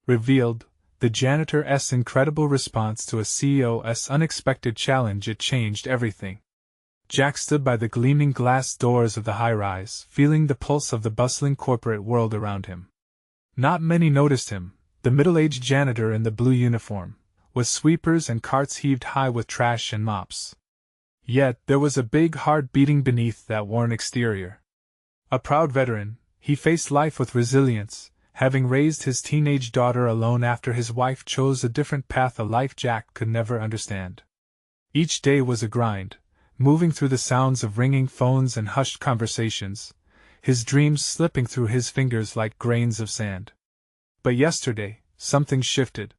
revealed the janitor's incredible response to a CEO's unexpected challenge. It changed everything. Jack stood by the gleaming glass doors of the high-rise, feeling the pulse of the bustling corporate world around him. Not many noticed him, the middle-aged janitor in the blue uniform, with sweepers and carts heaved high with trash and mops. Yet there was a big heart beating beneath that worn exterior. A proud veteran, he faced life with resilience, having raised his teenage daughter alone after his wife chose a different path, a life Jack could never understand. Each day was a grind, moving through the sounds of ringing phones and hushed conversations, his dreams slipping through his fingers like grains of sand. But yesterday, something shifted.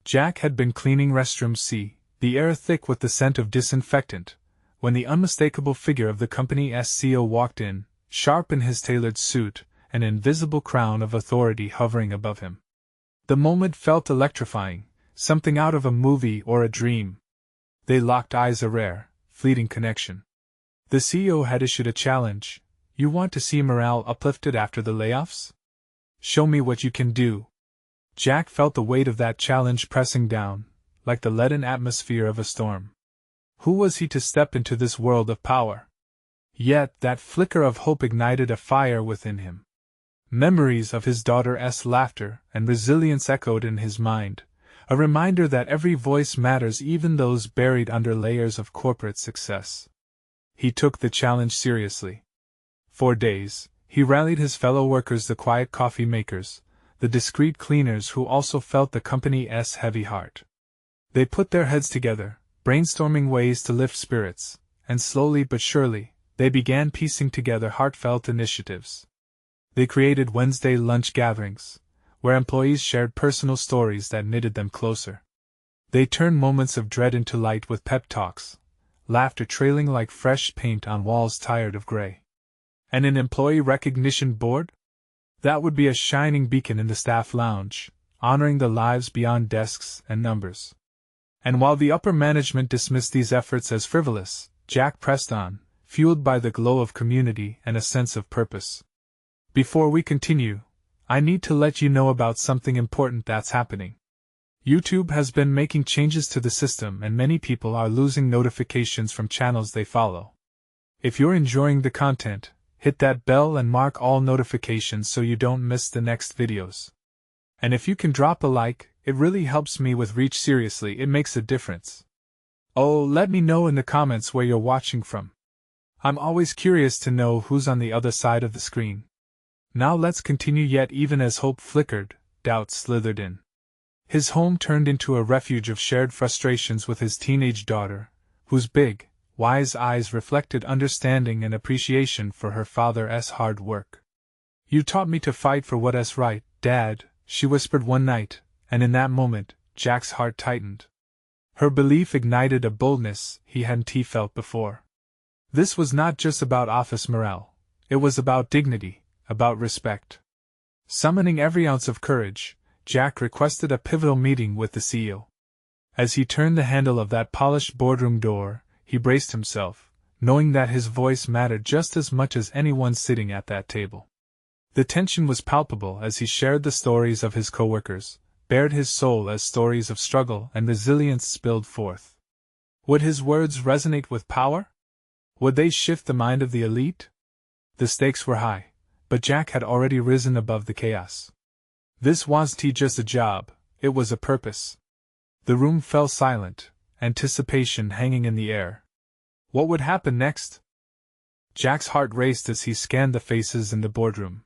Jack had been cleaning restrooms C, the air thick with the scent of disinfectant, when the unmistakable figure of the company's CEO walked in, sharp in his tailored suit, an invisible crown of authority hovering above him. The moment felt electrifying, something out of a movie or a dream. They locked eyes, a rare, fleeting connection. The CEO had issued a challenge. You want to see morale uplifted after the layoffs? Show me what you can do. Jack felt the weight of that challenge pressing down, like the leaden atmosphere of a storm. Who was he to step into this world of power? Yet that flicker of hope ignited a fire within him. Memories of his daughter's laughter and resilience echoed in his mind, a reminder that every voice matters, even those buried under layers of corporate success. He took the challenge seriously. For days, he rallied his fellow workers, the quiet coffee makers, the discreet cleaners who also felt the company's heavy heart. They put their heads together, brainstorming ways to lift spirits, and slowly but surely, they began piecing together heartfelt initiatives. They created Wednesday lunch gatherings, where employees shared personal stories that knitted them closer. They turned moments of dread into light with pep talks, laughter trailing like fresh paint on walls tired of gray. And an employee recognition board? That would be a shining beacon in the staff lounge, honoring the lives beyond desks and numbers. And while the upper management dismissed these efforts as frivolous, Jack pressed on, fueled by the glow of community and a sense of purpose. Before we continue, I need to let you know about something important that's happening. YouTube has been making changes to the system, and many people are losing notifications from channels they follow. If you're enjoying the content, hit that bell and mark all notifications so you don't miss the next videos. And if you can drop a like, it really helps me with reach. Seriously, it makes a difference. Oh, let me know in the comments where you're watching from. I'm always curious to know who's on the other side of the screen. Now let's continue. Yet even as hope flickered, doubt slithered in. His home turned into a refuge of shared frustrations with his teenage daughter, whose big, wise eyes reflected understanding and appreciation for her father's hard work. You taught me to fight for what's right, Dad, she whispered one night, and in that moment, Jack's heart tightened. Her belief ignited a boldness he hadn't felt before. This was not just about office morale, it was about dignity, about respect. Summoning every ounce of courage, Jack requested a pivotal meeting with the CEO. As he turned the handle of that polished boardroom door, he braced himself, knowing that his voice mattered just as much as anyone sitting at that table. The tension was palpable as he shared the stories of his coworkers, bared his soul as stories of struggle and resilience spilled forth. Would his words resonate with power? Would they shift the mind of the elite? The stakes were high, but Jack had already risen above the chaos. This wasn't just a job, it was a purpose. The room fell silent, anticipation hanging in the air. What would happen next? Jack's heart raced as he scanned the faces in the boardroom.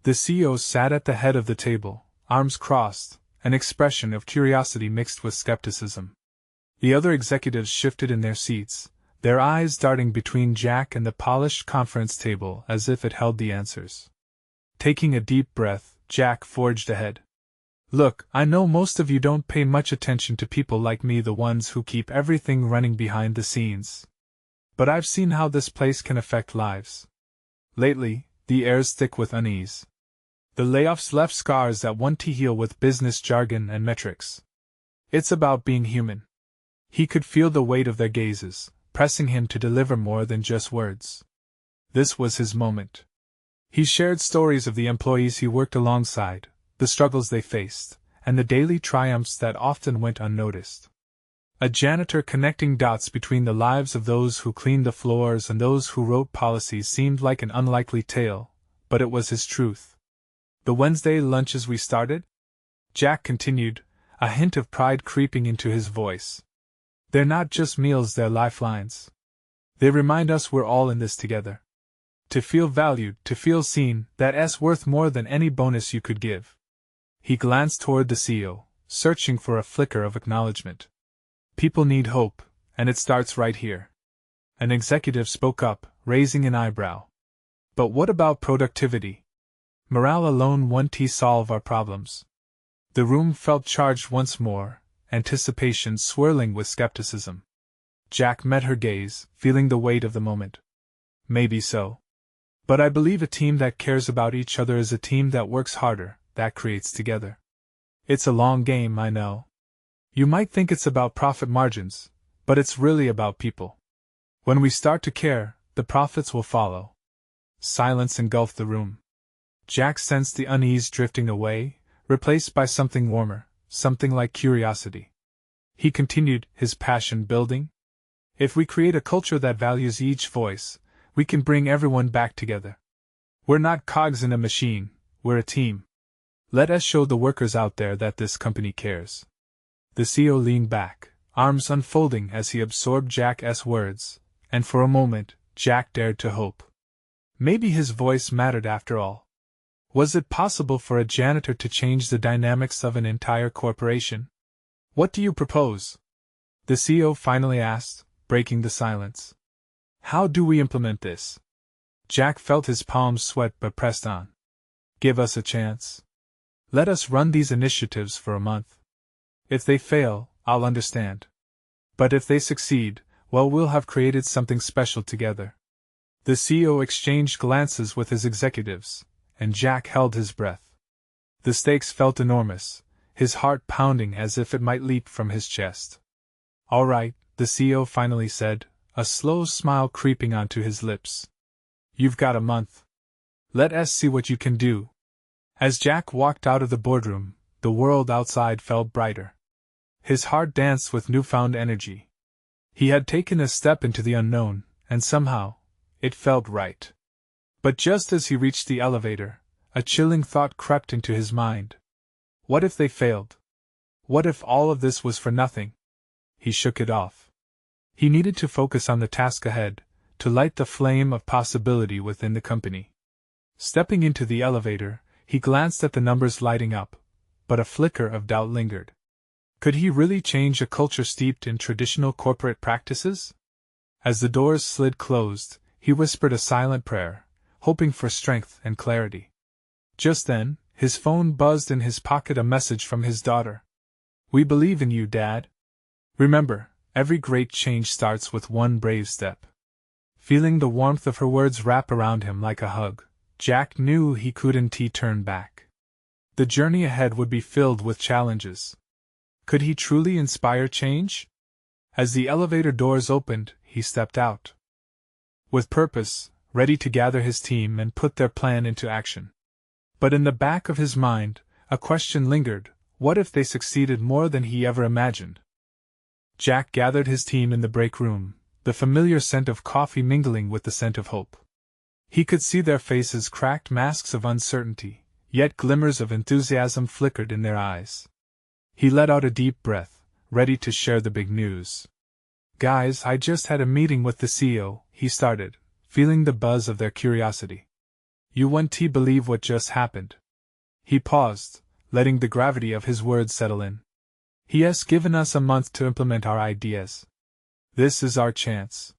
The CEO sat at the head of the table, arms crossed, an expression of curiosity mixed with skepticism. The other executives shifted in their seats, their eyes darting between Jack and the polished conference table as if it held the answers. Taking a deep breath, Jack forged ahead. Look, I know most of you don't pay much attention to people like me, the ones who keep everything running behind the scenes. But I've seen how this place can affect lives. Lately, the air's thick with unease. The layoffs left scars that won't heal with business jargon and metrics. It's about being human. He could feel the weight of their gazes, pressing him to deliver more than just words. This was his moment. He shared stories of the employees he worked alongside, the struggles they faced, and the daily triumphs that often went unnoticed. A janitor connecting dots between the lives of those who cleaned the floors and those who wrote policies seemed like an unlikely tale, but it was his truth. The Wednesday lunches we started? Jack continued, a hint of pride creeping into his voice. They're not just meals, they're lifelines. They remind us we're all in this together. To feel valued, to feel seen, that's worth more than any bonus you could give. He glanced toward the CEO, searching for a flicker of acknowledgement. People need hope, and it starts right here. An executive spoke up, raising an eyebrow. But what about productivity? Morale alone won't solve our problems. The room felt charged once more, anticipation swirling with skepticism. Jack met her gaze, feeling the weight of the moment. Maybe so. But I believe a team that cares about each other is a team that works harder, that creates together. It's a long game, I know. You might think it's about profit margins, but it's really about people. When we start to care, the profits will follow. Silence engulfed the room. Jack sensed the unease drifting away, replaced by something warmer, something like curiosity. He continued, his passion building. If we create a culture that values each voice, we can bring everyone back together. We're not cogs in a machine, we're a team. Let us show the workers out there that this company cares. The CEO leaned back, arms unfolding as he absorbed Jack's words, and for a moment, Jack dared to hope. Maybe his voice mattered after all. Was it possible for a janitor to change the dynamics of an entire corporation? What do you propose? The CEO finally asked, breaking the silence. How do we implement this? Jack felt his palms sweat but pressed on. Give us a chance. Let us run these initiatives for a month. If they fail, I'll understand. But if they succeed, well, we'll have created something special together. The CEO exchanged glances with his executives, and Jack held his breath. The stakes felt enormous, his heart pounding as if it might leap from his chest. All right, the CEO finally said, a slow smile creeping onto his lips. You've got a month. Let us see what you can do. As Jack walked out of the boardroom, the world outside felt brighter. His heart danced with newfound energy. He had taken a step into the unknown, and somehow, it felt right. But just as he reached the elevator, a chilling thought crept into his mind. What if they failed? What if all of this was for nothing? He shook it off. He needed to focus on the task ahead, to light the flame of possibility within the company. Stepping into the elevator, he glanced at the numbers lighting up, but a flicker of doubt lingered. Could he really change a culture steeped in traditional corporate practices? As the doors slid closed, he whispered a silent prayer, hoping for strength and clarity. Just then, his phone buzzed in his pocket, a message from his daughter. We believe in you, Dad. Remember, every great change starts with one brave step. Feeling the warmth of her words wrap around him like a hug, Jack knew he couldn't turn back. The journey ahead would be filled with challenges. Could he truly inspire change? As the elevator doors opened, he stepped out. With purpose, ready to gather his team and put their plan into action. But in the back of his mind, a question lingered: what if they succeeded more than he ever imagined? Jack gathered his team in the break room, the familiar scent of coffee mingling with the scent of hope. He could see their faces, cracked masks of uncertainty, yet glimmers of enthusiasm flickered in their eyes. He let out a deep breath, ready to share the big news. Guys, I just had a meeting with the CEO, he started, feeling the buzz of their curiosity. You won't believe what just happened. He paused, letting the gravity of his words settle in. He has given us a month to implement our ideas. This is our chance.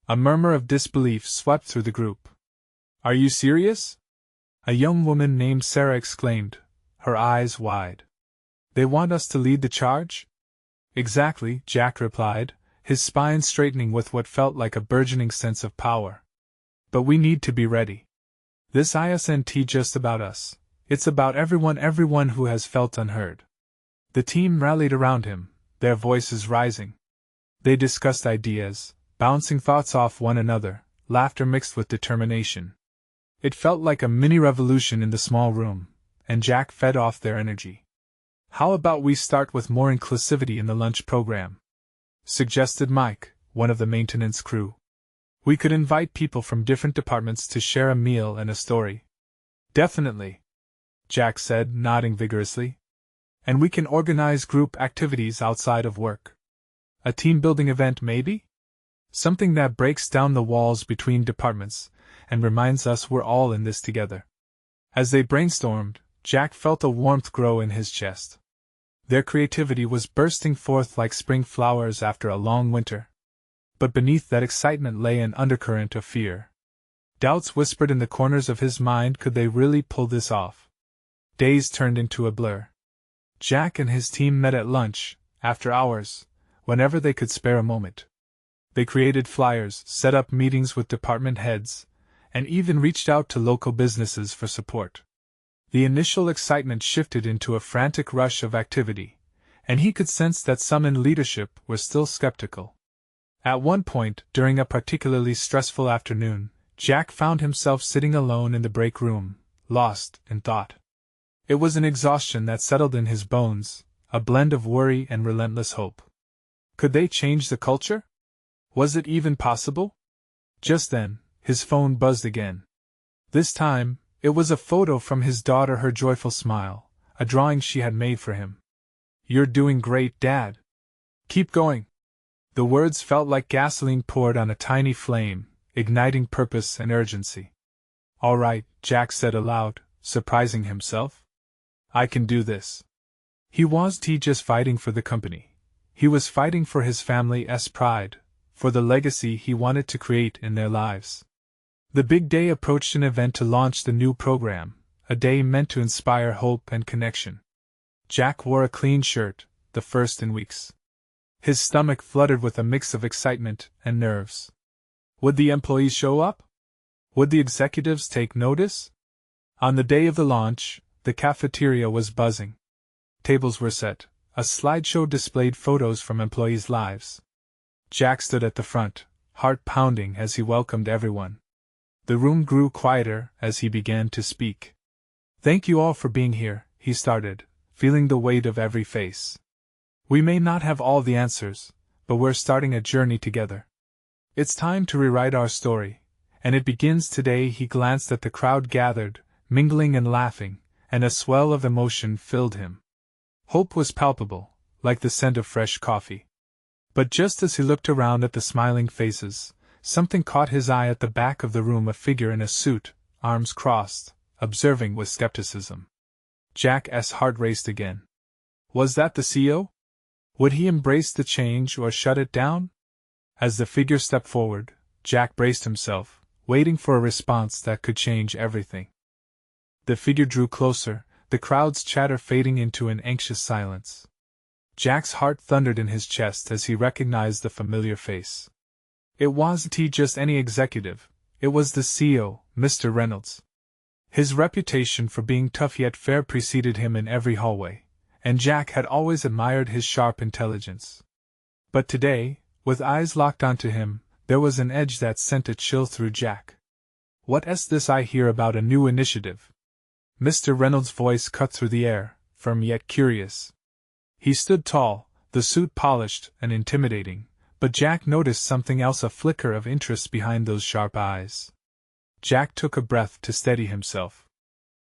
A murmur of disbelief swept through the group. Are you serious? A young woman named Sarah exclaimed, her eyes wide. They want us to lead the charge? Exactly, Jack replied, his spine straightening with what felt like a burgeoning sense of power. But we need to be ready. This isn't just about us. It's about everyone who has felt unheard. The team rallied around him, their voices rising. They discussed ideas, bouncing thoughts off one another, laughter mixed with determination. It felt like a mini-revolution in the small room, and Jack fed off their energy. How about we start with more inclusivity in the lunch program? Suggested Mike, one of the maintenance crew. We could invite people from different departments to share a meal and a story. Definitely, Jack said, nodding vigorously. And we can organize group activities outside of work. A team-building event, maybe? Something that breaks down the walls between departments and reminds us we're all in this together. As they brainstormed, Jack felt a warmth grow in his chest. Their creativity was bursting forth like spring flowers after a long winter. But beneath that excitement lay an undercurrent of fear. Doubts whispered in the corners of his mind, could they really pull this off? Days turned into a blur. Jack and his team met at lunch, after hours, whenever they could spare a moment. They created flyers, set up meetings with department heads, and even reached out to local businesses for support. The initial excitement shifted into a frantic rush of activity, and he could sense that some in leadership were still skeptical. At one point, during a particularly stressful afternoon, Jack found himself sitting alone in the break room, lost in thought. It was an exhaustion that settled in his bones, a blend of worry and relentless hope. Could they change the culture? Was it even possible? Just then, his phone buzzed again. This time, it was a photo from his daughter, her joyful smile, a drawing she had made for him. "You're doing great, Dad. Keep going." The words felt like gasoline poured on a tiny flame, igniting purpose and urgency. "All right," Jack said aloud, surprising himself. "I can do this." He wasn't just fighting for the company. He was fighting for his family's pride, for the legacy he wanted to create in their lives. The big day approached, an event to launch the new program, a day meant to inspire hope and connection. Jack wore a clean shirt, the first in weeks. His stomach fluttered with a mix of excitement and nerves. Would the employees show up? Would the executives take notice? On the day of the launch, the cafeteria was buzzing. Tables were set, a slideshow displayed photos from employees' lives. Jack stood at the front, heart pounding as he welcomed everyone. The room grew quieter as he began to speak. "Thank you all for being here," he started, feeling the weight of every face. "We may not have all the answers, but we're starting a journey together. It's time to rewrite our story, and it begins today." He glanced at the crowd gathered, mingling and laughing, and a swell of emotion filled him. Hope was palpable, like the scent of fresh coffee. But just as he looked around at the smiling faces, something caught his eye at the back of the room, a figure in a suit, arms crossed, observing with skepticism. Jack's heart raced again. Was that the CEO? Would he embrace the change or shut it down? As the figure stepped forward, Jack braced himself, waiting for a response that could change everything. The figure drew closer, the crowd's chatter fading into an anxious silence. Jack's heart thundered in his chest as he recognized the familiar face. It wasn't just any executive, it was the CEO, Mr. Reynolds. His reputation for being tough yet fair preceded him in every hallway, and Jack had always admired his sharp intelligence. But today, with eyes locked onto him, there was an edge that sent a chill through Jack. "What's this I hear about a new initiative?" Mr. Reynolds' voice cut through the air, firm yet curious. He stood tall, the suit polished and intimidating, but Jack noticed something else, a flicker of interest behind those sharp eyes. Jack took a breath to steady himself.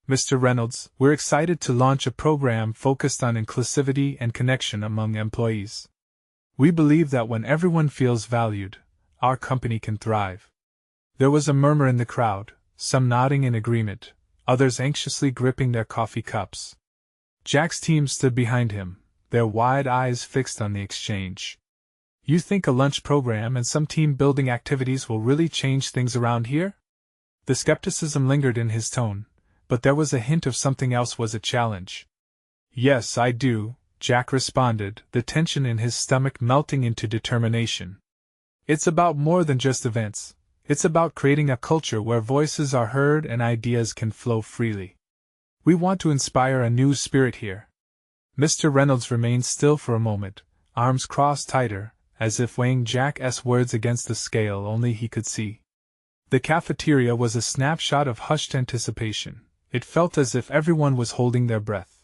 "Mr. Reynolds, we're excited to launch a program focused on inclusivity and connection among employees. We believe that when everyone feels valued, our company can thrive." There was a murmur in the crowd, some nodding in agreement, others anxiously gripping their coffee cups. Jack's team stood behind him, their wide eyes fixed on the exchange. "You think a lunch program and some team-building activities will really change things around here?" The skepticism lingered in his tone, but there was a hint of something else, was a challenge. "Yes, I do," Jack responded, the tension in his stomach melting into determination. "It's about more than just events. It's about creating a culture where voices are heard and ideas can flow freely. We want to inspire a new spirit here." Mr. Reynolds remained still for a moment, arms crossed tighter, as if weighing Jack's words against the scale only he could see. The cafeteria was a snapshot of hushed anticipation. It felt as if everyone was holding their breath.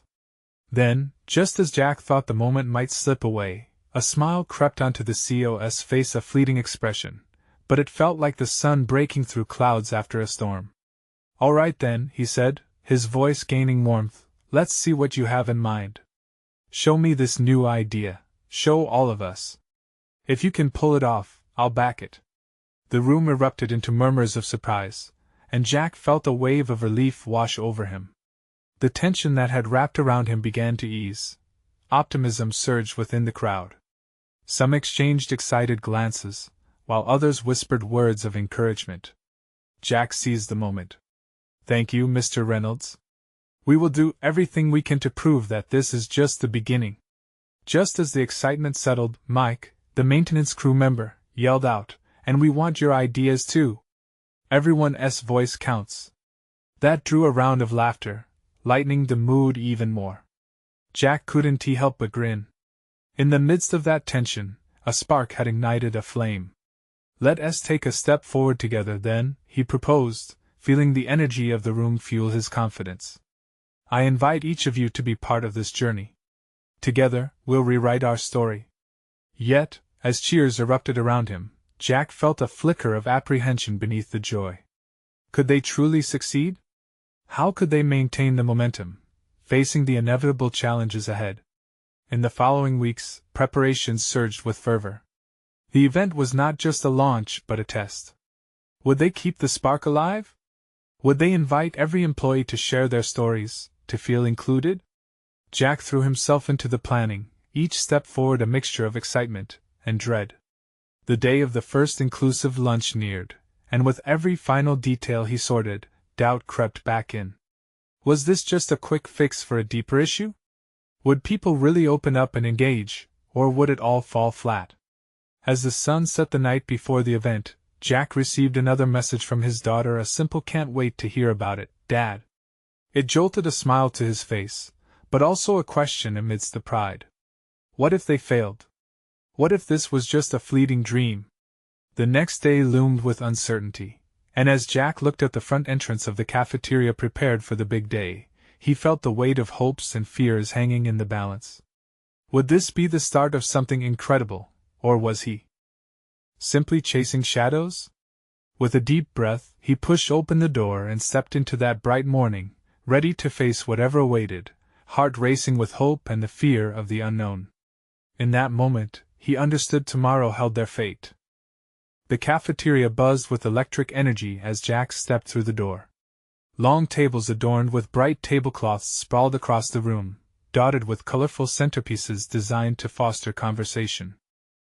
Then, just as Jack thought the moment might slip away, a smile crept onto the CO's face, a fleeting expression, but it felt like the sun breaking through clouds after a storm. "All right then," he said, his voice gaining warmth, "let's see what you have in mind. Show me this new idea, show all of us. If you can pull it off, I'll back it." The room erupted into murmurs of surprise, and Jack felt a wave of relief wash over him. The tension that had wrapped around him began to ease. Optimism surged within the crowd. Some exchanged excited glances, while others whispered words of encouragement. Jack seized the moment. "Thank you, Mr. Reynolds. We will do everything we can to prove that this is just the beginning." Just as the excitement settled, Mike, the maintenance crew member, yelled out, "And we want your ideas too. Everyone's voice counts." That drew a round of laughter, lightening the mood even more. Jack couldn't help but grin. In the midst of that tension, a spark had ignited a flame. "Let us take a step forward together then," he proposed, feeling the energy of the room fuel his confidence. "I invite each of you to be part of this journey. Together, we'll rewrite our story." Yet, as cheers erupted around him, Jack felt a flicker of apprehension beneath the joy. Could they truly succeed? How could they maintain the momentum, facing the inevitable challenges ahead? In the following weeks, preparations surged with fervor. The event was not just a launch but a test. Would they keep the spark alive? Would they invite every employee to share their stories, to feel included? Jack threw himself into the planning, each step forward a mixture of excitement and dread. The day of the first inclusive lunch neared, and with every final detail he sorted, doubt crept back in. Was this just a quick fix for a deeper issue? Would people really open up and engage, or would it all fall flat? As the sun set the night before the event, Jack received another message from his daughter, a simple "Can't wait to hear about it, Dad." It jolted a smile to his face, but also a question amidst the pride. What if they failed? What if this was just a fleeting dream? The next day loomed with uncertainty, and as Jack looked at the front entrance of the cafeteria prepared for the big day, he felt the weight of hopes and fears hanging in the balance. Would this be the start of something incredible, or was he simply chasing shadows? With a deep breath, he pushed open the door and stepped into that bright morning, ready to face whatever awaited, heart racing with hope and the fear of the unknown. In that moment, he understood tomorrow held their fate. The cafeteria buzzed with electric energy as Jack stepped through the door. Long tables adorned with bright tablecloths sprawled across the room, dotted with colorful centerpieces designed to foster conversation.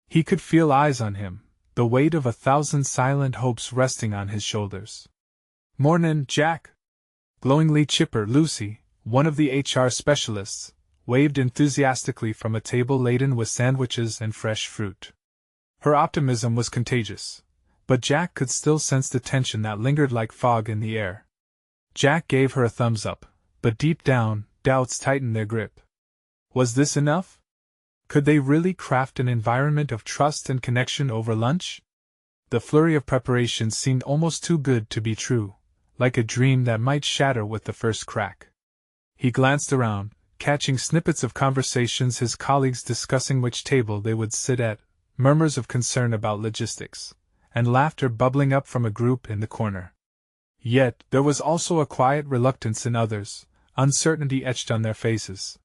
He could feel eyes on him, the weight of 1,000 silent hopes resting on his shoulders. "Mornin', Jack!" Glowingly chipper Lucy, one of the HR specialists, waved enthusiastically from a table laden with sandwiches and fresh fruit. Her optimism was contagious, but Jack could still sense the tension that lingered like fog in the air. Jack gave her a thumbs up, but deep down, doubts tightened their grip. Was this enough? Could they really craft an environment of trust and connection over lunch? The flurry of preparations seemed almost too good to be true, like a dream that might shatter with the first crack. He glanced around, catching snippets of conversations his colleagues discussing which table they would sit at, murmurs of concern about logistics, and laughter bubbling up from a group in the corner. Yet, there was also a quiet reluctance in others, uncertainty etched on their faces.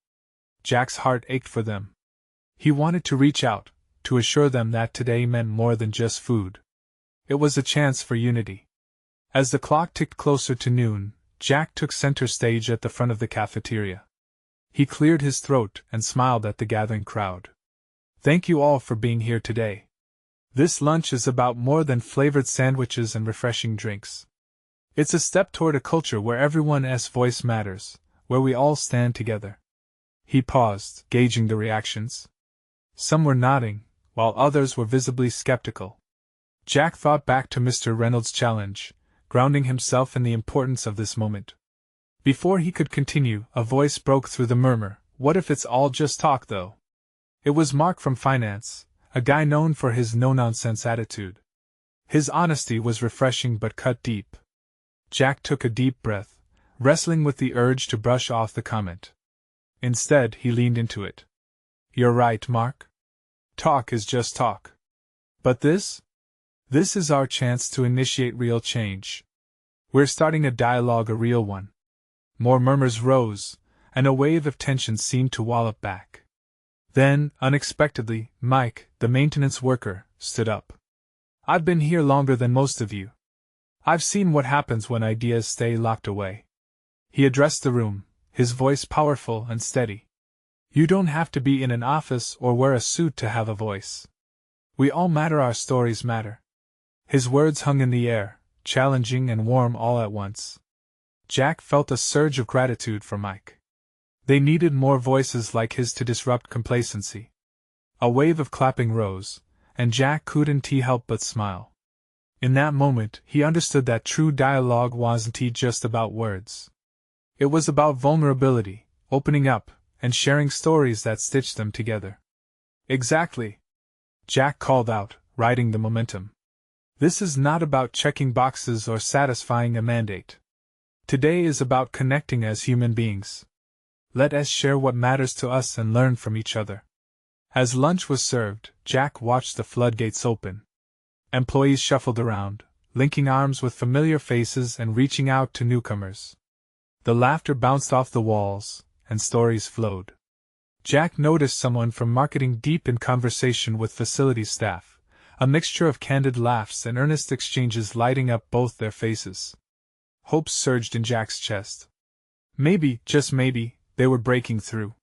Jack's heart ached for them. He wanted to reach out, to assure them that today meant more than just food. It was a chance for unity. As the clock ticked closer to noon, Jack took center stage at the front of the cafeteria. He cleared his throat and smiled at the gathering crowd. "Thank you all for being here today. This lunch is about more than flavored sandwiches and refreshing drinks. It's a step toward a culture where everyone's voice matters, where we all stand together." He paused, gauging the reactions. Some were nodding, while others were visibly skeptical. Jack thought back to Mr. Reynolds' challenge, grounding himself in the importance of this moment. Before he could continue, a voice broke through the murmur. "What if it's all just talk, though?" It was Mark from finance, a guy known for his no-nonsense attitude. His honesty was refreshing but cut deep. Jack took a deep breath, wrestling with the urge to brush off the comment. Instead, he leaned into it. You're right, Mark. Talk is just talk. But this? This is our chance to initiate real change. We're starting a dialogue, a real one. More murmurs rose, and a wave of tension seemed to wallop back. Then, unexpectedly, Mike, the maintenance worker, stood up. I've been here longer than most of you. I've seen what happens when ideas stay locked away. He addressed the room, his voice powerful and steady. You don't have to be in an office or wear a suit to have a voice. We all matter, our stories matter. His words hung in the air, challenging and warm all at once. Jack felt a surge of gratitude for Mike. They needed more voices like his to disrupt complacency. A wave of clapping rose, and Jack couldn't help but smile. In that moment, he understood that true dialogue wasn't just about words. It was about vulnerability, opening up, and sharing stories that stitched them together. Exactly, Jack called out, riding the momentum. This is not about checking boxes or satisfying a mandate. Today is about connecting as human beings. Let us share what matters to us and learn from each other. As lunch was served, Jack watched the floodgates open. Employees shuffled around, linking arms with familiar faces and reaching out to newcomers. The laughter bounced off the walls, and stories flowed. Jack noticed someone from marketing deep in conversation with facilities staff, a mixture of candid laughs and earnest exchanges lighting up both their faces. Hope surged in Jack's chest. Maybe, just maybe, they were breaking through.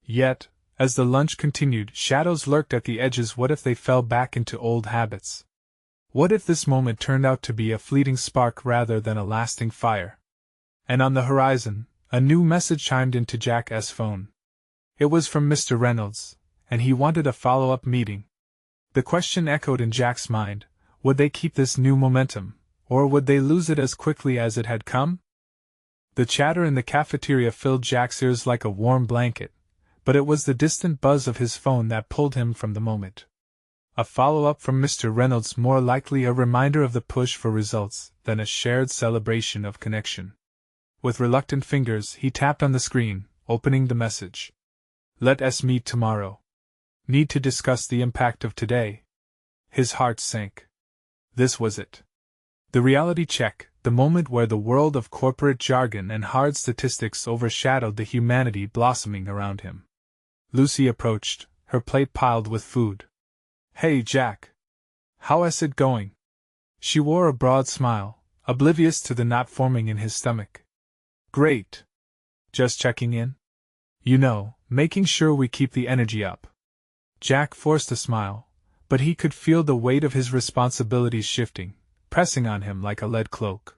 Yet, as the lunch continued, shadows lurked at the edges. What if they fell back into old habits? What if this moment turned out to be a fleeting spark rather than a lasting fire? And on the horizon, a new message chimed into Jack's phone. It was from Mr. Reynolds, and he wanted a follow-up meeting. The question echoed in Jack's mind, would they keep this new momentum, or would they lose it as quickly as it had come? The chatter in the cafeteria filled Jack's ears like a warm blanket, but it was the distant buzz of his phone that pulled him from the moment. A follow-up from Mr. Reynolds, more likely a reminder of the push for results than a shared celebration of connection. With reluctant fingers, he tapped on the screen, opening the message. Let us meet tomorrow. Need to discuss the impact of today. His heart sank. This was it. The reality check, the moment where the world of corporate jargon and hard statistics overshadowed the humanity blossoming around him. Lucy approached, her plate piled with food. Hey, Jack. How's it going? She wore a broad smile, oblivious to the knot forming in his stomach. Great. Just checking in? You know, making sure we keep the energy up. Jack forced a smile, but he could feel the weight of his responsibilities shifting, pressing on him like a lead cloak.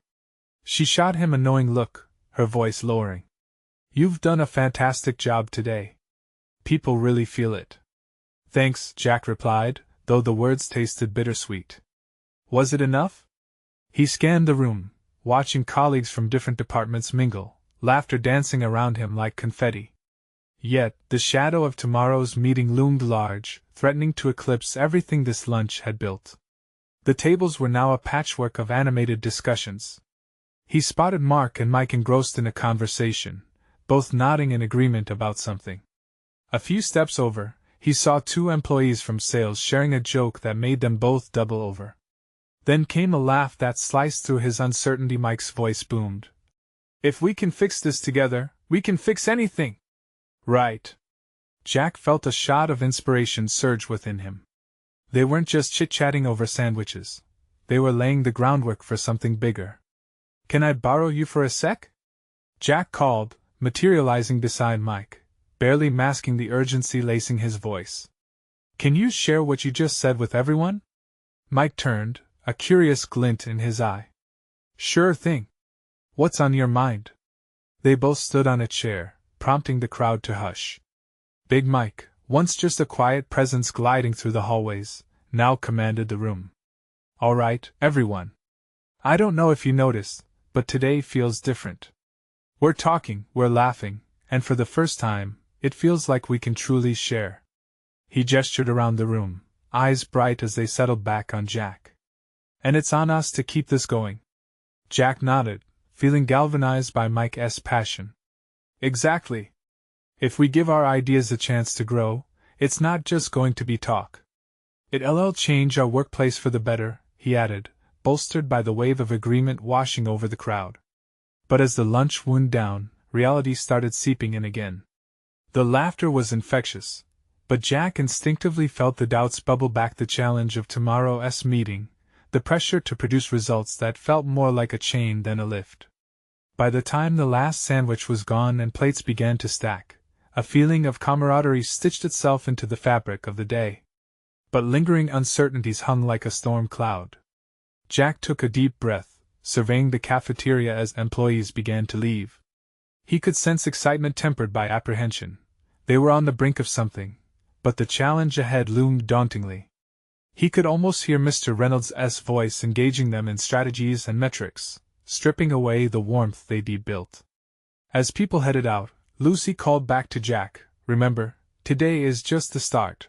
She shot him a knowing look, her voice lowering. You've done a fantastic job today. People really feel it. Thanks, Jack replied, though the words tasted bittersweet. Was it enough? He scanned the room, watching colleagues from different departments mingle, laughter dancing around him like confetti. Yet, the shadow of tomorrow's meeting loomed large, threatening to eclipse everything this lunch had built. The tables were now a patchwork of animated discussions. He spotted Mark and Mike engrossed in a conversation, both nodding in agreement about something. A few steps over, he saw two employees from sales sharing a joke that made them both double over. Then came a laugh that sliced through his uncertainty. Mike's voice boomed. If we can fix this together, we can fix anything. Right. Jack felt a shot of inspiration surge within him. They weren't just chit-chatting over sandwiches. They were laying the groundwork for something bigger. Can I borrow you for a sec? Jack called, materializing beside Mike, barely masking the urgency lacing his voice. Can you share what you just said with everyone? Mike turned, a curious glint in his eye. Sure thing. What's on your mind? They both stood on a chair, prompting the crowd to hush. Big Mike, once just a quiet presence gliding through the hallways, now commanded the room. All right, everyone. I don't know if you noticed, but today feels different. We're talking, we're laughing, and for the first time, it feels like we can truly share. He gestured around the room, eyes bright as they settled back on Jack. And it's on us to keep this going. Jack nodded, feeling galvanized by Mike's passion. Exactly. If we give our ideas a chance to grow, it's not just going to be talk. It'll change our workplace for the better, he added, bolstered by the wave of agreement washing over the crowd. But as the lunch wound down, reality started seeping in again. The laughter was infectious, but Jack instinctively felt the doubts bubble back, the challenge of tomorrow's meeting, the pressure to produce results that felt more like a chain than a lift. By the time the last sandwich was gone and plates began to stack, a feeling of camaraderie stitched itself into the fabric of the day. But lingering uncertainties hung like a storm cloud. Jack took a deep breath, surveying the cafeteria as employees began to leave. He could sense excitement tempered by apprehension. They were on the brink of something, but the challenge ahead loomed dauntingly. He could almost hear Mr. Reynolds' voice engaging them in strategies and metrics, stripping away the warmth they'd built. As people headed out, Lucy called back to Jack, "Remember, today is just the start."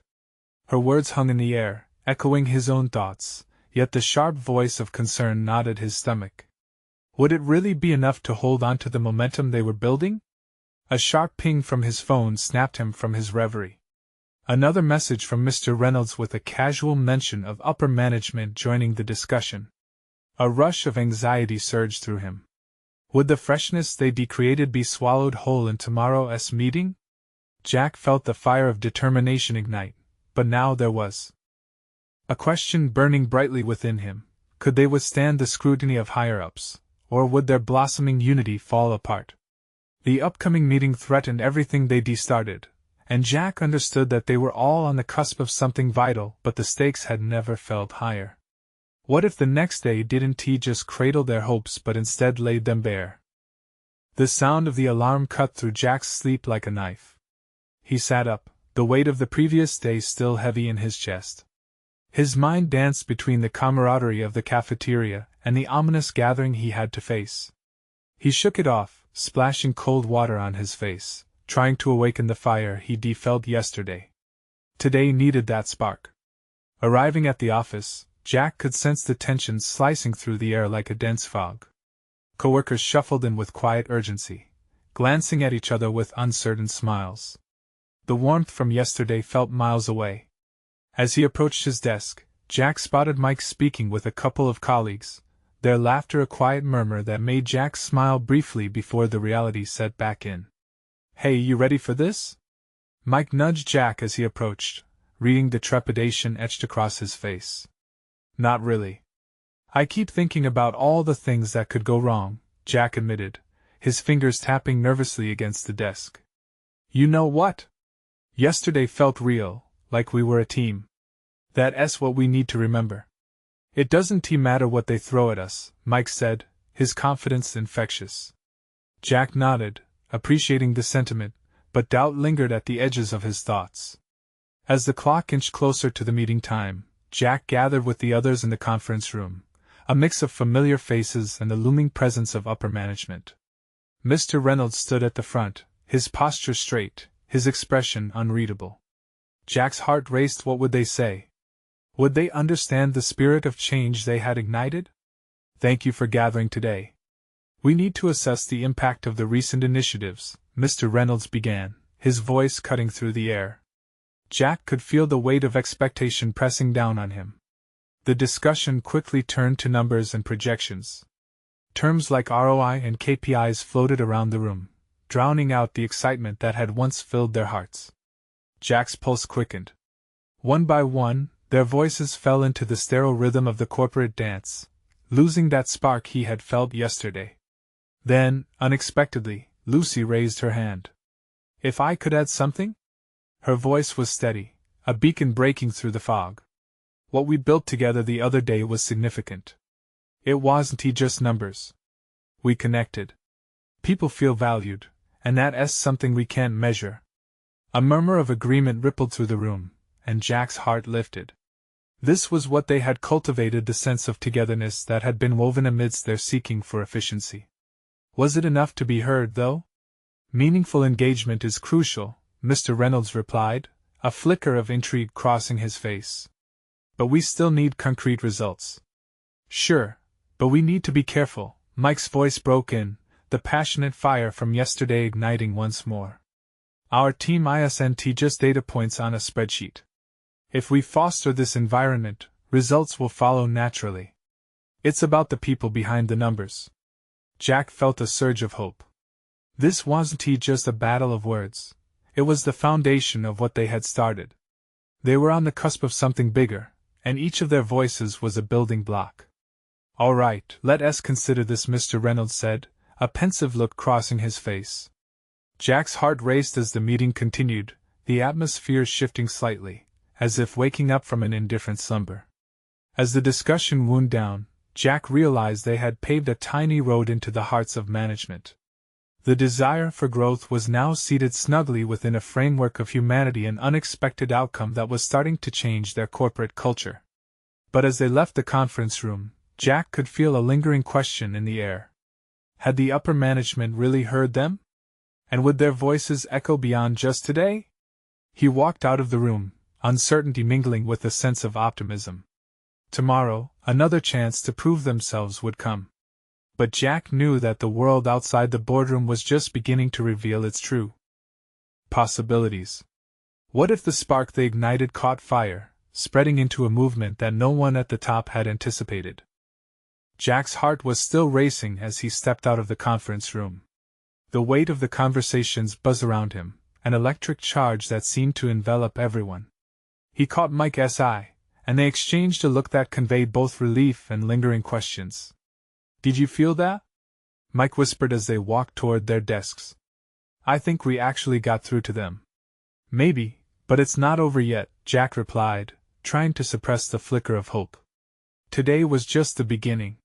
Her words hung in the air, echoing his own thoughts, yet the sharp voice of concern gnawed at his stomach. Would it really be enough to hold on to the momentum they were building? A sharp ping from his phone snapped him from his reverie. Another message from Mr. Reynolds with a casual mention of upper management joining the discussion. A rush of anxiety surged through him. Would the freshness they'd created be swallowed whole in tomorrow's meeting? Jack felt the fire of determination ignite, but now there was a question burning brightly within him. Could they withstand the scrutiny of higher-ups, or would their blossoming unity fall apart? The upcoming meeting threatened everything they'd started, and Jack understood that they were all on the cusp of something vital, but the stakes had never felt higher. What if the next day didn't just cradle their hopes but instead laid them bare? The sound of the alarm cut through Jack's sleep like a knife. He sat up, the weight of the previous day still heavy in his chest. His mind danced between the camaraderie of the cafeteria and the ominous gathering he had to face. He shook it off, splashing cold water on his face, trying to awaken the fire he'd felt yesterday. Today needed that spark. Arriving at the office, Jack could sense the tension slicing through the air like a dense fog. Coworkers shuffled in with quiet urgency, glancing at each other with uncertain smiles. The warmth from yesterday felt miles away. As he approached his desk, Jack spotted Mike speaking with a couple of colleagues, their laughter a quiet murmur that made Jack smile briefly before the reality set back in. "Hey, you ready for this?" Mike nudged Jack as he approached, reading the trepidation etched across his face. "Not really. I keep thinking about all the things that could go wrong," Jack admitted, his fingers tapping nervously against the desk. "You know what? Yesterday felt real, like we were a team. That's what we need to remember. It doesn't matter what they throw at us," Mike said, his confidence infectious. Jack nodded, appreciating the sentiment, but doubt lingered at the edges of his thoughts. As the clock inched closer to the meeting time, Jack gathered with the others in the conference room, a mix of familiar faces and the looming presence of upper management. Mr. Reynolds stood at the front, his posture straight, his expression unreadable. Jack's heart raced. What would they say? Would they understand the spirit of change they had ignited? "Thank you for gathering today. We need to assess the impact of the recent initiatives," Mr. Reynolds began, his voice cutting through the air. Jack could feel the weight of expectation pressing down on him. The discussion quickly turned to numbers and projections. Terms like ROI and KPIs floated around the room, drowning out the excitement that had once filled their hearts. Jack's pulse quickened. One by one, their voices fell into the sterile rhythm of the corporate dance, losing that spark he had felt yesterday. Then, unexpectedly, Lucy raised her hand. "If I could add something?" Her voice was steady, a beacon breaking through the fog. "What we built together the other day was significant. It wasn't just numbers. We connected. People feel valued, and that's something we can't measure." A murmur of agreement rippled through the room, and Jack's heart lifted. This was what they had cultivated, the sense of togetherness that had been woven amidst their seeking for efficiency. Was it enough to be heard, though? "Meaningful engagement is crucial," Mr. Reynolds replied, a flicker of intrigue crossing his face. "But we still need concrete results." "Sure, but we need to be careful," Mike's voice broke in, the passionate fire from yesterday igniting once more. Our team isn't just data points on a spreadsheet. If we foster this environment, results will follow naturally. It's about the people behind the numbers. Jack felt a surge of hope. This wasn't just a battle of words. It was the foundation of what they had started. They were on the cusp of something bigger, and each of their voices was a building block. All right, let us consider this, Mr. Reynolds said, a pensive look crossing his face. Jack's heart raced as the meeting continued, the atmosphere shifting slightly, as if waking up from an indifferent slumber. As the discussion wound down, Jack realized they had paved a tiny road into the hearts of management. The desire for growth was now seated snugly within a framework of humanity, an unexpected outcome that was starting to change their corporate culture. But as they left the conference room, Jack could feel a lingering question in the air. Had the upper management really heard them? And would their voices echo beyond just today? He walked out of the room, uncertainty mingling with a sense of optimism. Tomorrow, another chance to prove themselves would come. But Jack knew that the world outside the boardroom was just beginning to reveal its true possibilities. What if the spark they ignited caught fire, spreading into a movement that no one at the top had anticipated? Jack's heart was still racing as he stepped out of the conference room. The weight of the conversations buzzed around him, an electric charge that seemed to envelop everyone. He caught Mike's eye, and they exchanged a look that conveyed both relief and lingering questions. "Did you feel that?" Mike whispered as they walked toward their desks. "I think we actually got through to them." "Maybe, but it's not over yet," Jack replied, trying to suppress the flicker of hope. Today was just the beginning.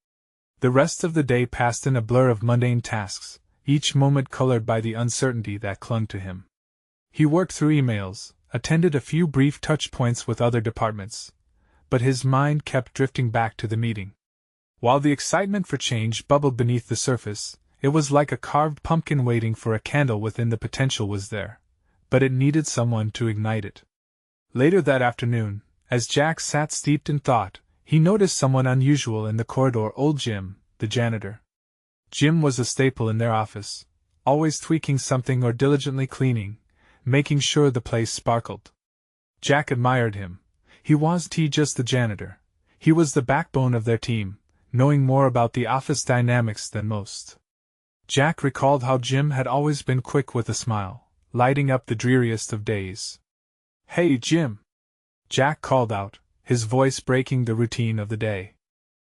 The rest of the day passed in a blur of mundane tasks, each moment colored by the uncertainty that clung to him. He worked through emails, attended a few brief touch points with other departments, but his mind kept drifting back to the meeting. While the excitement for change bubbled beneath the surface, it was like a carved pumpkin waiting for a candle within. The potential was there, but it needed someone to ignite it. Later that afternoon, as Jack sat steeped in thought, he noticed someone unusual in the corridor: old Jim, the janitor. Jim was a staple in their office, always tweaking something or diligently cleaning, making sure the place sparkled. Jack admired him. He wasn't just the janitor. He was the backbone of their team, knowing more about the office dynamics than most. Jack recalled how Jim had always been quick with a smile, lighting up the dreariest of days. "Hey, Jim!" Jack called out, his voice breaking the routine of the day.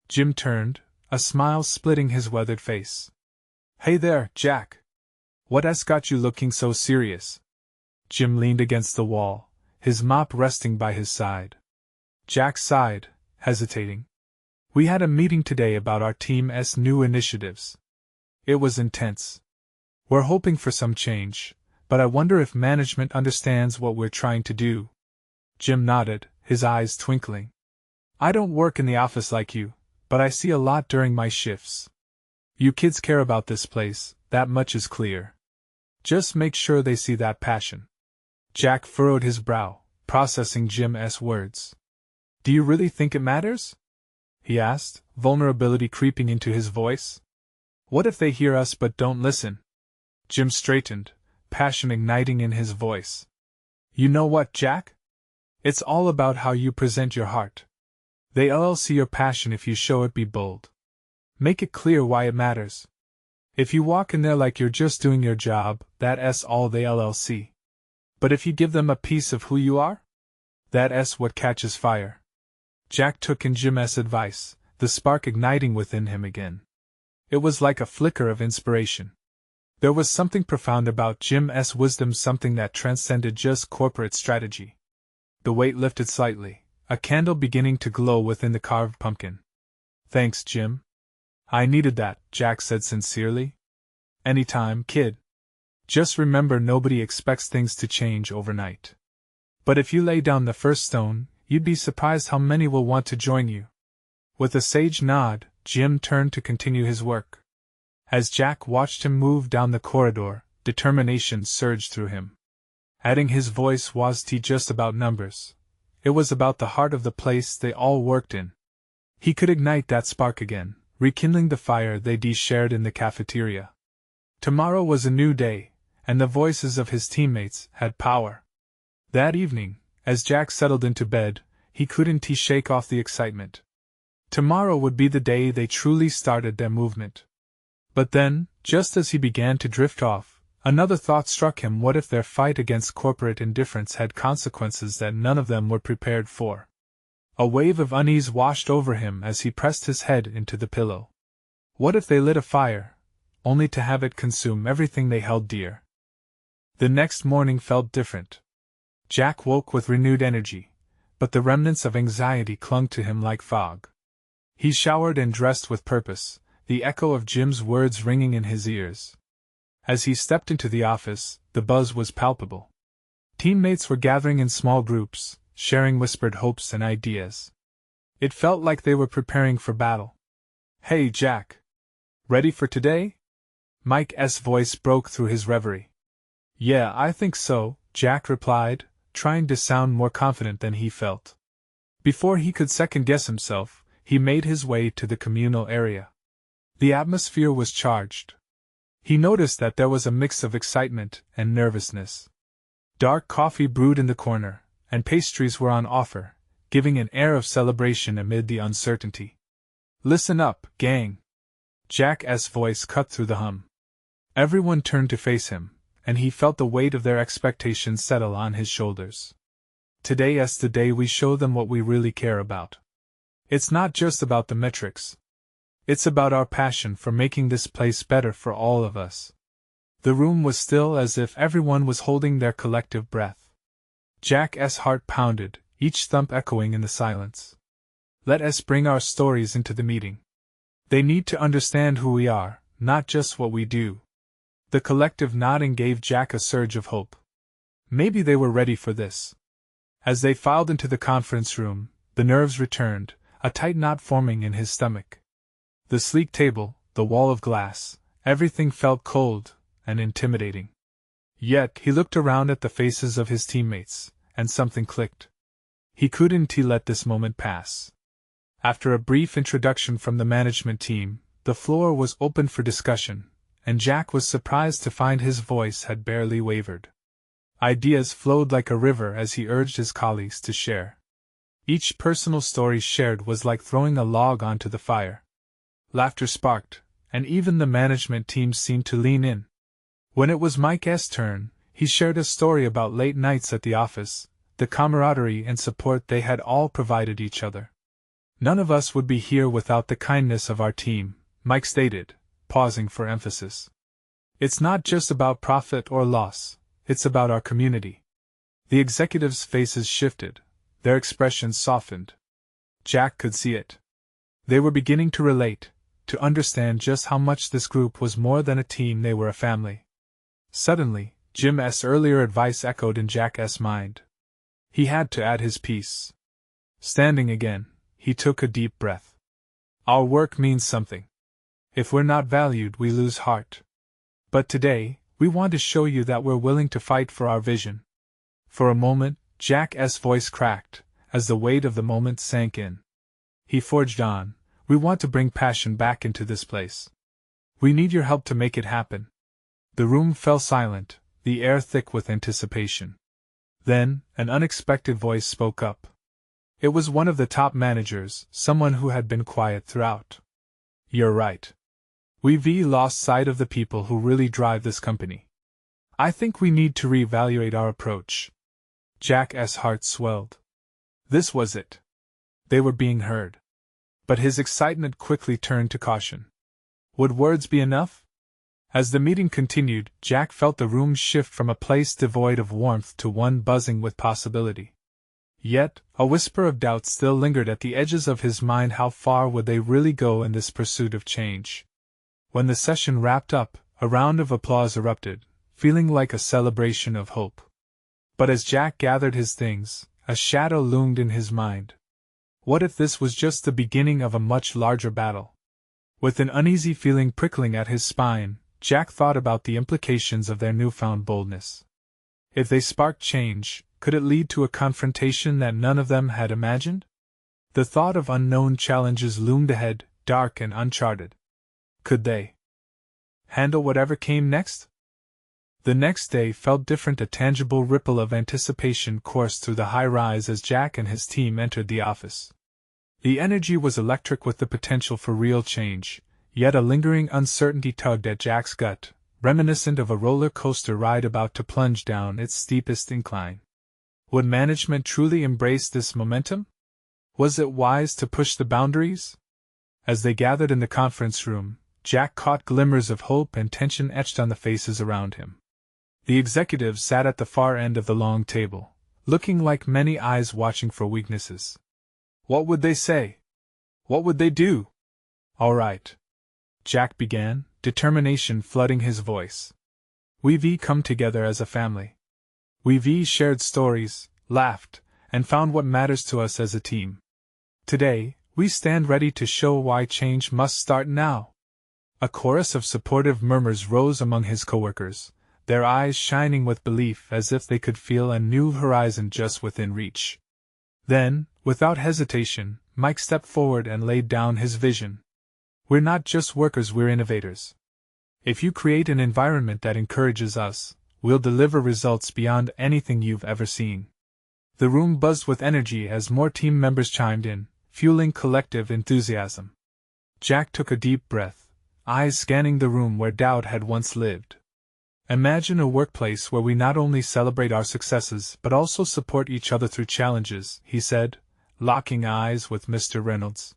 Jim turned, a smile splitting his weathered face. "Hey there, Jack! What's got you looking so serious?" Jim leaned against the wall, his mop resting by his side. Jack sighed, hesitating. "We had a meeting today about our team's new initiatives. It was intense. We're hoping for some change, but I wonder if management understands what we're trying to do." Jim nodded, his eyes twinkling. "I don't work in the office like you, but I see a lot during my shifts. You kids care about this place, that much is clear. Just make sure they see that passion." Jack furrowed his brow, processing Jim's words. "Do you really think it matters?" he asked, vulnerability creeping into his voice. "What if they hear us but don't listen?" Jim straightened, passion igniting in his voice. "You know what, Jack? It's all about how you present your heart. They'll see your passion if you show it. Be bold. Make it clear why it matters. If you walk in there like you're just doing your job, that's all they'll see. But if you give them a piece of who you are, that's what catches fire." Jack took in Jim's advice, the spark igniting within him again. It was like a flicker of inspiration. There was something profound about Jim's wisdom, something that transcended just corporate strategy. The weight lifted slightly, a candle beginning to glow within the carved pumpkin. "Thanks, Jim. I needed that," Jack said sincerely. "Anytime, kid. Just remember, nobody expects things to change overnight. But if you lay down the first stone, you'd be surprised how many will want to join you." With a sage nod, Jim turned to continue his work. As Jack watched him move down the corridor, determination surged through him. Adding his voice wasn't just about numbers. It was about the heart of the place they all worked in. He could ignite that spark again, rekindling the fire they shared in the cafeteria. Tomorrow was a new day, and the voices of his teammates had power. That evening, as Jack settled into bed, he couldn't shake off the excitement. Tomorrow would be the day they truly started their movement. But then, just as he began to drift off, another thought struck him. What if their fight against corporate indifference had consequences that none of them were prepared for? A wave of unease washed over him as he pressed his head into the pillow. What if they lit a fire, only to have it consume everything they held dear? The next morning felt different. Jack woke with renewed energy, but the remnants of anxiety clung to him like fog. He showered and dressed with purpose, the echo of Jim's words ringing in his ears. As he stepped into the office, the buzz was palpable. Teammates were gathering in small groups, sharing whispered hopes and ideas. It felt like they were preparing for battle. "Hey, Jack! Ready for today?" Mike's voice broke through his reverie. "Yeah, I think so," Jack replied, trying to sound more confident than he felt. Before he could second-guess himself, he made his way to the communal area. The atmosphere was charged. He noticed that there was a mix of excitement and nervousness. Dark coffee brewed in the corner, and pastries were on offer, giving an air of celebration amid the uncertainty. "Listen up, gang!" Jack's voice cut through the hum. Everyone turned to face him, and he felt the weight of their expectations settle on his shoulders. Today's the day we show them what we really care about. It's not just about the metrics. It's about our passion for making this place better for all of us. The room was still, as if everyone was holding their collective breath. Jack's heart pounded, each thump echoing in the silence. Let us bring our stories into the meeting. They need to understand who we are, not just what we do. The collective nodding gave Jack a surge of hope. Maybe they were ready for this. As they filed into the conference room, the nerves returned, a tight knot forming in his stomach. The sleek table, the wall of glass, everything felt cold and intimidating. Yet he looked around at the faces of his teammates, and something clicked. He couldn't let this moment pass. After a brief introduction from the management team, the floor was open for discussion, and Jack was surprised to find his voice had barely wavered. Ideas flowed like a river as he urged his colleagues to share. Each personal story shared was like throwing a log onto the fire. Laughter sparked, and even the management team seemed to lean in. When it was Mike's turn, he shared a story about late nights at the office, the camaraderie and support they had all provided each other. "None of us would be here without the kindness of our team," Mike stated, pausing for emphasis. "It's not just about profit or loss, it's about our community." The executives' faces shifted, their expressions softened. Jack could see it. They were beginning to relate, to understand just how much this group was more than a team. They were a family. Suddenly, Jim's earlier advice echoed in Jack's mind. He had to add his piece. Standing again, he took a deep breath. "Our work means something. If we're not valued, we lose heart. But today, we want to show you that we're willing to fight for our vision." For a moment, Jack's voice cracked, as the weight of the moment sank in. He forged on. "We want to bring passion back into this place. We need your help to make it happen." The room fell silent, the air thick with anticipation. Then, an unexpected voice spoke up. It was one of the top managers, someone who had been quiet throughout. "You're right. We've lost sight of the people who really drive this company. I think we need to reevaluate our approach." Jack's heart swelled. This was it. They were being heard. But his excitement quickly turned to caution. Would words be enough? As the meeting continued, Jack felt the room shift from a place devoid of warmth to one buzzing with possibility. Yet, a whisper of doubt still lingered at the edges of his mind. How far would they really go in this pursuit of change? When the session wrapped up, a round of applause erupted, feeling like a celebration of hope. But as Jack gathered his things, a shadow loomed in his mind. What if this was just the beginning of a much larger battle? With an uneasy feeling prickling at his spine, Jack thought about the implications of their newfound boldness. If they sparked change, could it lead to a confrontation that none of them had imagined? The thought of unknown challenges loomed ahead, dark and uncharted. Could they handle whatever came next? The next day felt different. A tangible ripple of anticipation coursed through the high-rise as Jack and his team entered the office. The energy was electric with the potential for real change, yet a lingering uncertainty tugged at Jack's gut, reminiscent of a roller coaster ride about to plunge down its steepest incline. Would management truly embrace this momentum? Was it wise to push the boundaries? As they gathered in the conference room, Jack caught glimmers of hope and tension etched on the faces around him. The executives sat at the far end of the long table, looking like many eyes watching for weaknesses. What would they say? What would they do? All right, Jack began, determination flooding his voice. We've come together as a family. We've shared stories, laughed, and found what matters to us as a team. Today, we stand ready to show why change must start now. A chorus of supportive murmurs rose among his coworkers, their eyes shining with belief as if they could feel a new horizon just within reach. Then, without hesitation, Mike stepped forward and laid down his vision. We're not just workers, we're innovators. If you create an environment that encourages us, we'll deliver results beyond anything you've ever seen. The room buzzed with energy as more team members chimed in, fueling collective enthusiasm. Jack took a deep breath, eyes scanning the room where doubt had once lived. Imagine a workplace where we not only celebrate our successes but also support each other through challenges, he said, locking eyes with Mr. Reynolds.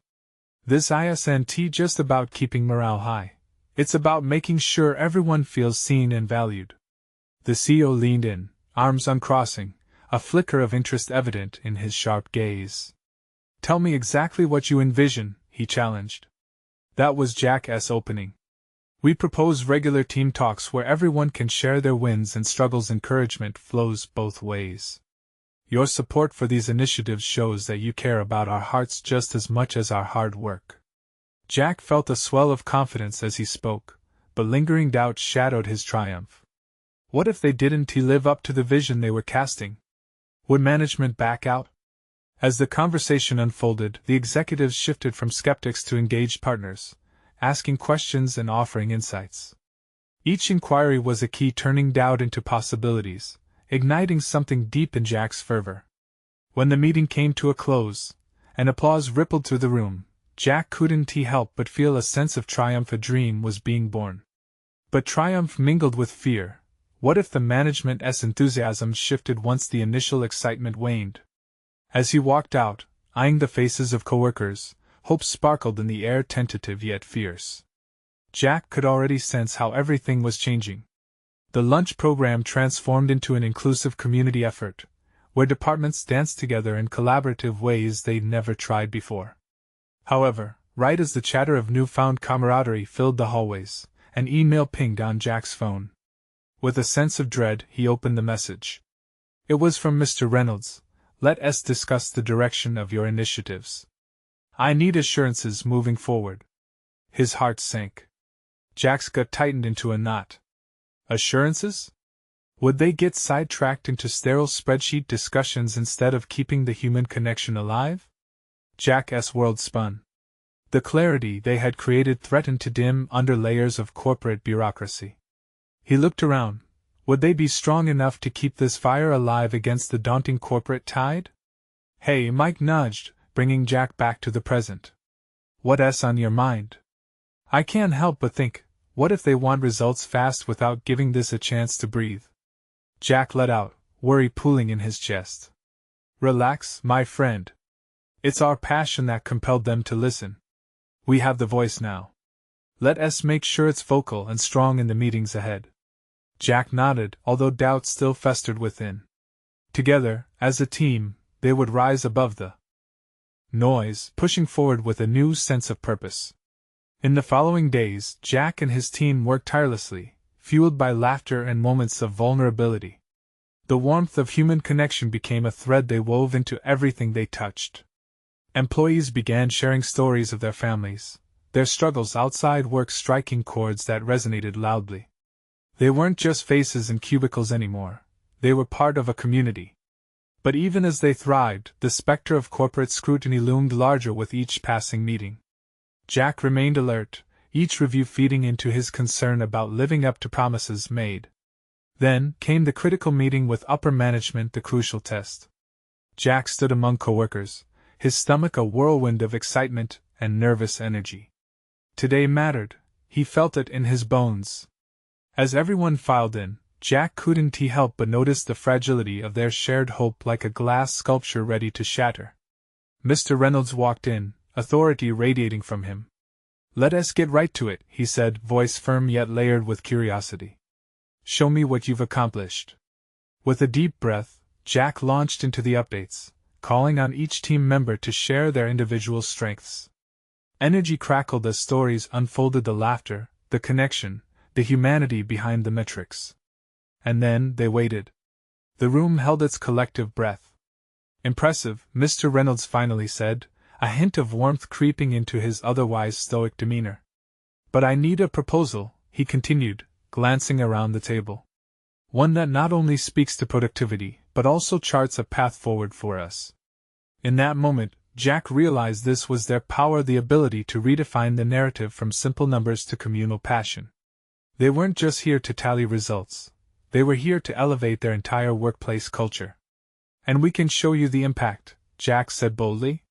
This isn't just about keeping morale high. It's about making sure everyone feels seen and valued. The CEO leaned in, arms uncrossing, a flicker of interest evident in his sharp gaze. Tell me exactly what you envision, he challenged. That was Jack's opening. We propose regular team talks where everyone can share their wins and struggles. Encouragement flows both ways. Your support for these initiatives shows that you care about our hearts just as much as our hard work. Jack felt a swell of confidence as he spoke, but lingering doubt shadowed his triumph. What if they didn't live up to the vision they were casting? Would management back out? As the conversation unfolded, the executives shifted from skeptics to engaged partners, asking questions and offering insights. Each inquiry was a key, turning doubt into possibilities, igniting something deep in Jack's fervor. When the meeting came to a close, and applause rippled through the room, Jack couldn't help but feel a sense of triumph. A dream was being born. But triumph mingled with fear. What if the management's enthusiasm shifted once the initial excitement waned? As he walked out, eyeing the faces of coworkers, hope sparkled in the air, tentative yet fierce. Jack could already sense how everything was changing. The lunch program transformed into an inclusive community effort, where departments danced together in collaborative ways they'd never tried before. However, right as the chatter of newfound camaraderie filled the hallways, an email pinged on Jack's phone. With a sense of dread, he opened the message. It was from Mr. Reynolds. Let's discuss the direction of your initiatives. I need assurances moving forward. His heart sank. Jack's gut tightened into a knot. Assurances? Would they get sidetracked into sterile spreadsheet discussions instead of keeping the human connection alive? Jack's world spun. The clarity they had created threatened to dim under layers of corporate bureaucracy. He looked around. Would they be strong enough to keep this fire alive against the daunting corporate tide? Hey, Mike nudged, bringing Jack back to the present. What's on your mind? I can't help but think, what if they want results fast without giving this a chance to breathe? Jack let out, worry pooling in his chest. Relax, my friend. It's our passion that compelled them to listen. We have the voice now. Let's make sure it's vocal and strong in the meetings ahead. Jack nodded, although doubt still festered within. Together, as a team, they would rise above the noise, pushing forward with a new sense of purpose. In the following days, Jack and his team worked tirelessly, fueled by laughter and moments of vulnerability. The warmth of human connection became a thread they wove into everything they touched. Employees began sharing stories of their families, their struggles outside work, striking chords that resonated loudly. They weren't just faces in cubicles anymore, they were part of a community. But even as they thrived, the specter of corporate scrutiny loomed larger with each passing meeting. Jack remained alert, each review feeding into his concern about living up to promises made. Then came the critical meeting with upper management, the crucial test. Jack stood among coworkers, his stomach a whirlwind of excitement and nervous energy. Today mattered, he felt it in his bones. As everyone filed in, Jack couldn't help but notice the fragility of their shared hope, like a glass sculpture ready to shatter. Mr. Reynolds walked in, authority radiating from him. "Let us get right to it," he said, voice firm yet layered with curiosity. "Show me what you've accomplished." With a deep breath, Jack launched into the updates, calling on each team member to share their individual strengths. Energy crackled as stories unfolded, the laughter, the connection, the humanity behind the metrics. And then they waited. The room held its collective breath. "Impressive," Mr. Reynolds finally said, a hint of warmth creeping into his otherwise stoic demeanor. "But I need a proposal," he continued, glancing around the table. "One that not only speaks to productivity, but also charts a path forward for us." In that moment, Jack realized this was their power, the ability to redefine the narrative from simple numbers to communal passion. They weren't just here to tally results, they were here to elevate their entire workplace culture. "And we can show you the impact," Jack said boldly.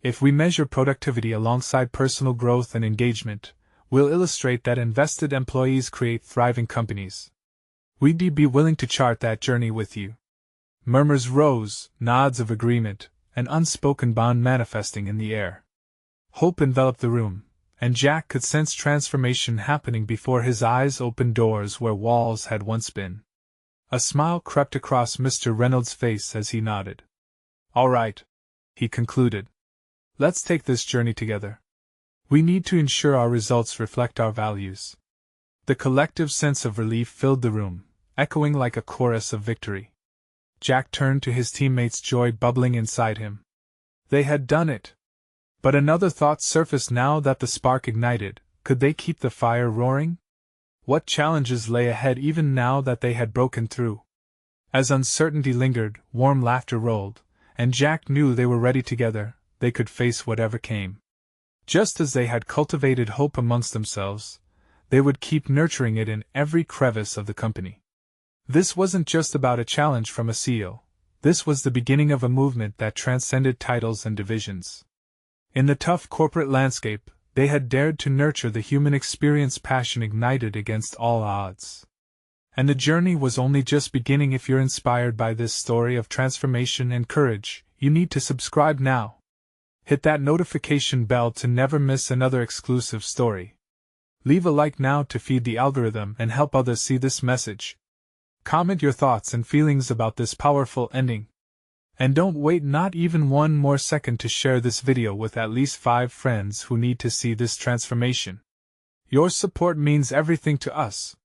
"If we measure productivity alongside personal growth and engagement, we'll illustrate that invested employees create thriving companies. We'd be willing to chart that journey with you." Murmurs rose, nods of agreement, an unspoken bond manifesting in the air. Hope enveloped the room, and Jack could sense transformation happening before his eyes, opened doors where walls had once been. A smile crept across Mr. Reynolds' face as he nodded. "All right," he concluded. "Let's take this journey together. We need to ensure our results reflect our values." The collective sense of relief filled the room, echoing like a chorus of victory. Jack turned to his teammates, joy bubbling inside him. They had done it. But another thought surfaced now that the spark ignited: could they keep the fire roaring? What challenges lay ahead even now that they had broken through? As uncertainty lingered, warm laughter rolled, and Jack knew they were ready together, they could face whatever came. Just as they had cultivated hope amongst themselves, they would keep nurturing it in every crevice of the company. This wasn't just about a challenge from a CEO, this was the beginning of a movement that transcended titles and divisions. In the tough corporate landscape, they had dared to nurture the human experience, passion ignited against all odds. And the journey was only just beginning. If you're inspired by this story of transformation and courage, you need to subscribe now. Hit that notification bell to never miss another exclusive story. Leave a like now to feed the algorithm and help others see this message. Comment your thoughts and feelings about this powerful ending. And don't wait not even one more second to share this video with at least 5 friends who need to see this transformation. Your support means everything to us.